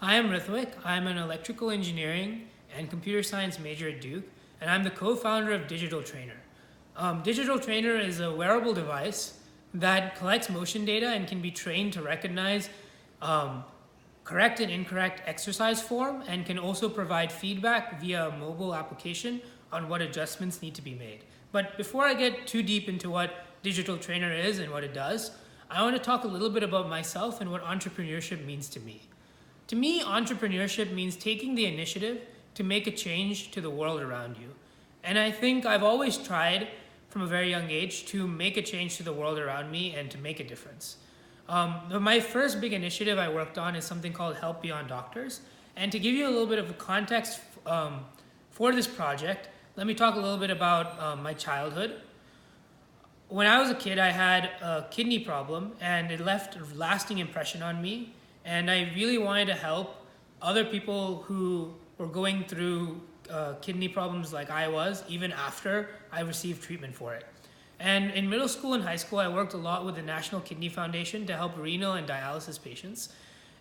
Hi, I'm Rithwik. I'm an electrical engineering and computer science major at Duke, and I'm the co-founder of Digital Trainer. Digital Trainer is a wearable device that collects motion data and can be trained to recognize um, correct and incorrect exercise form, and can also provide feedback via a mobile application on what adjustments need to be made. But before I get too deep into what Digital Trainer is and what it does, I want to talk a little bit about myself and what entrepreneurship means to me. To me, entrepreneurship means taking the initiative to make a change to the world around you. And I think I've always tried from a very young age to make a change to the world around me and to make a difference. My first big initiative I worked on is something called Help Beyond Doctors. And to give you a little bit of a context for this project, let me talk a little bit about my childhood. When I was a kid, I had a kidney problem, and it left a lasting impression on me. And I really wanted to help other people who were going through kidney problems like I was, even after I received treatment for it. And in middle school and high school, I worked a lot with the National Kidney Foundation to help renal and dialysis patients.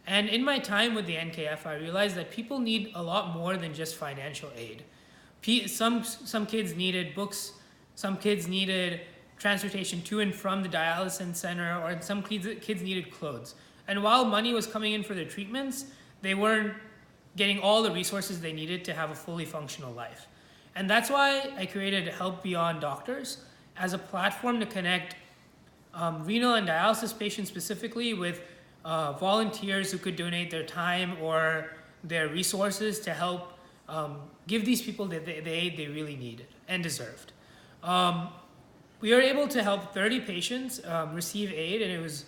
And in my time with the NKF, I realized that people need a lot more than just financial aid. Some kids needed books, some kids needed transportation to and from the dialysis center, or some kids needed clothes. And while money was coming in for their treatments, they weren't getting all the resources they needed to have a fully functional life. And that's why I created Help Beyond Doctors as a platform to connect renal and dialysis patients specifically with volunteers who could donate their time or their resources to help give these people the aid they really needed and deserved. We were able to help 30 patients receive aid, and it was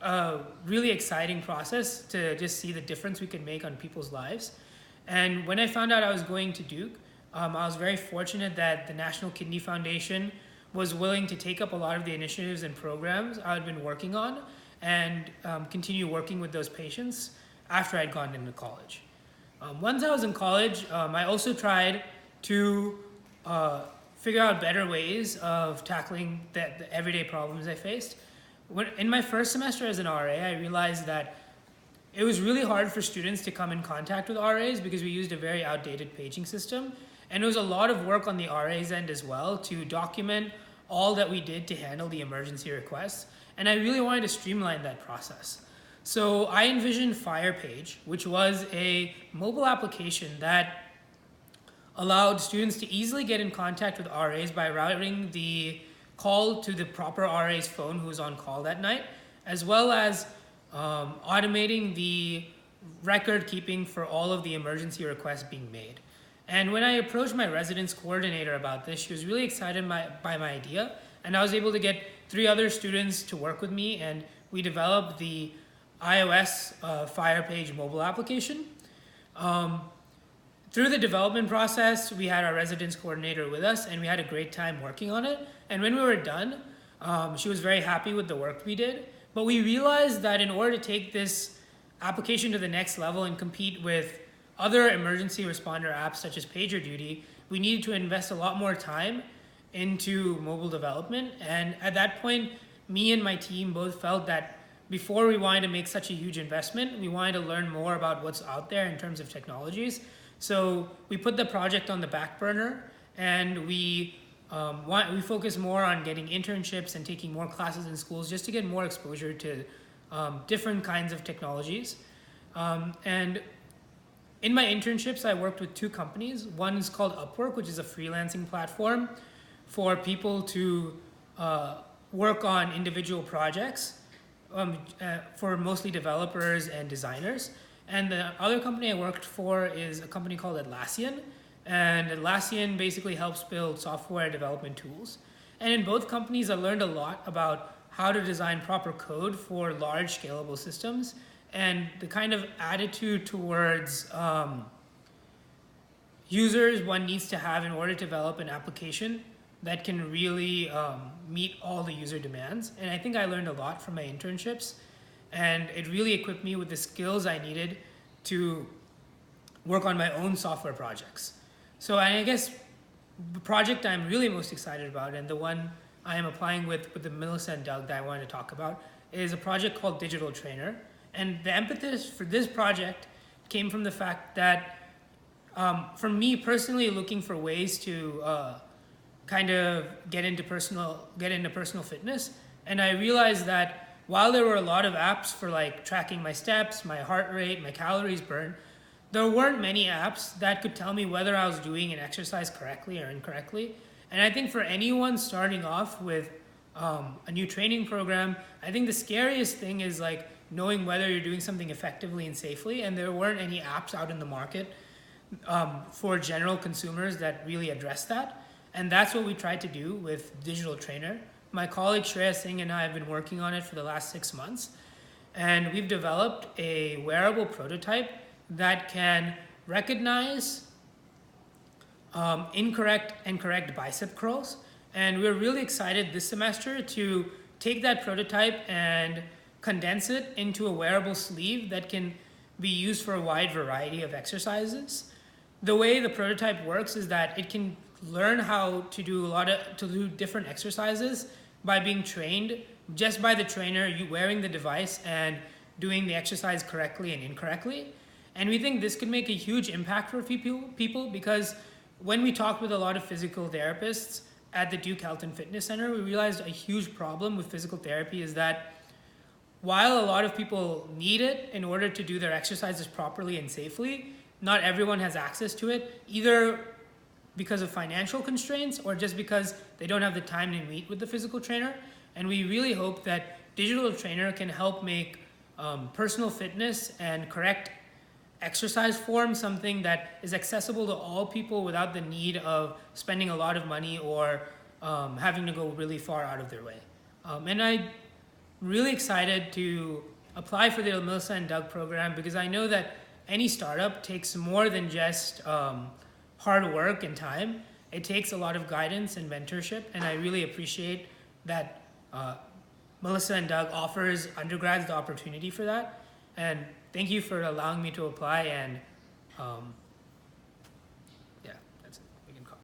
a really exciting process to just see the difference we could make on people's lives. And when I found out I was going to Duke, I was very fortunate that the National Kidney Foundation was willing to take up a lot of the initiatives and programs I had been working on and continue working with those patients after I'd gone into college. Once I was in college, I also tried to figure out better ways of tackling the everyday problems I faced. In my first semester as an RA, I realized that it was really hard for students to come in contact with RAs because we used a very outdated paging system. And it was a lot of work on the RA's end as well to document all that we did to handle the emergency requests. And I really wanted to streamline that process. So I envisioned FirePage, which was a mobile application that allowed students to easily get in contact with RAs by routing the call to the proper RA's phone who was on call that night, as well as automating the record keeping for all of the emergency requests being made. And when I approached my residence coordinator about this, she was really excited by my idea, and I was able to get 3 other students to work with me, and we developed the iOS FirePage mobile application. Through the development process, we had our residence coordinator with us, and we had a great time working on it. And when we were done, she was very happy with the work we did. But we realized that in order to take this application to the next level and compete with other emergency responder apps such as PagerDuty, we needed to invest a lot more time into mobile development. And at that point, me and my team both felt that before we wanted to make such a huge investment, we wanted to learn more about what's out there in terms of technologies. So we put the project on the back burner, and we focus more on getting internships and taking more classes in schools just to get more exposure to different kinds of technologies. And in my internships, I worked with 2 companies. One is called Upwork, which is a freelancing platform for people to work on individual projects for mostly developers and designers. And the other company I worked for is a company called Atlassian. And Atlassian basically helps build software development tools. And in both companies, I learned a lot about how to design proper code for large scalable systems and the kind of attitude towards users one needs to have in order to develop an application that can really meet all the user demands. And I think I learned a lot from my internships, and it really equipped me with the skills I needed to work on my own software projects. So I guess the project I'm really most excited about, and the one I am applying with the Melissa and Doug that I wanted to talk about, is a project called Digital Trainer. And the impetus for this project came from the fact that for me personally, looking for ways to kind of get into personal fitness, and I realized that while there were a lot of apps for like tracking my steps, my heart rate, my calories burned, there weren't many apps that could tell me whether I was doing an exercise correctly or incorrectly. And I think for anyone starting off with a new training program, I think the scariest thing is like knowing whether you're doing something effectively and safely. And there weren't any apps out in the market for general consumers that really address that. And that's what we tried to do with Digital Trainer. My colleague Shreya Singh and I have been working on it for the last 6 months. And we've developed a wearable prototype that can recognize incorrect and correct bicep curls. And we're really excited this semester to take that prototype and condense it into a wearable sleeve that can be used for a wide variety of exercises. The way the prototype works is that it can learn how to do different exercises by being trained just by the trainer, you wearing the device and doing the exercise correctly and incorrectly. And we think this could make a huge impact for people because when we talked with a lot of physical therapists at the Duke Health and Fitness Center, we realized a huge problem with physical therapy is that while a lot of people need it in order to do their exercises properly and safely, not everyone has access to it, either because of financial constraints or just because they don't have the time to meet with the physical trainer. And we really hope that Digital Trainer can help make personal fitness and correct exercise form something that is accessible to all people without the need of spending a lot of money or having to go really far out of their way. And I'm really excited to apply for the Melissa and Doug program because I know that any startup takes more than just hard work and time. It takes a lot of guidance and mentorship, and I really appreciate that Melissa and Doug offers undergrads the opportunity for that. And thank you for allowing me to apply, and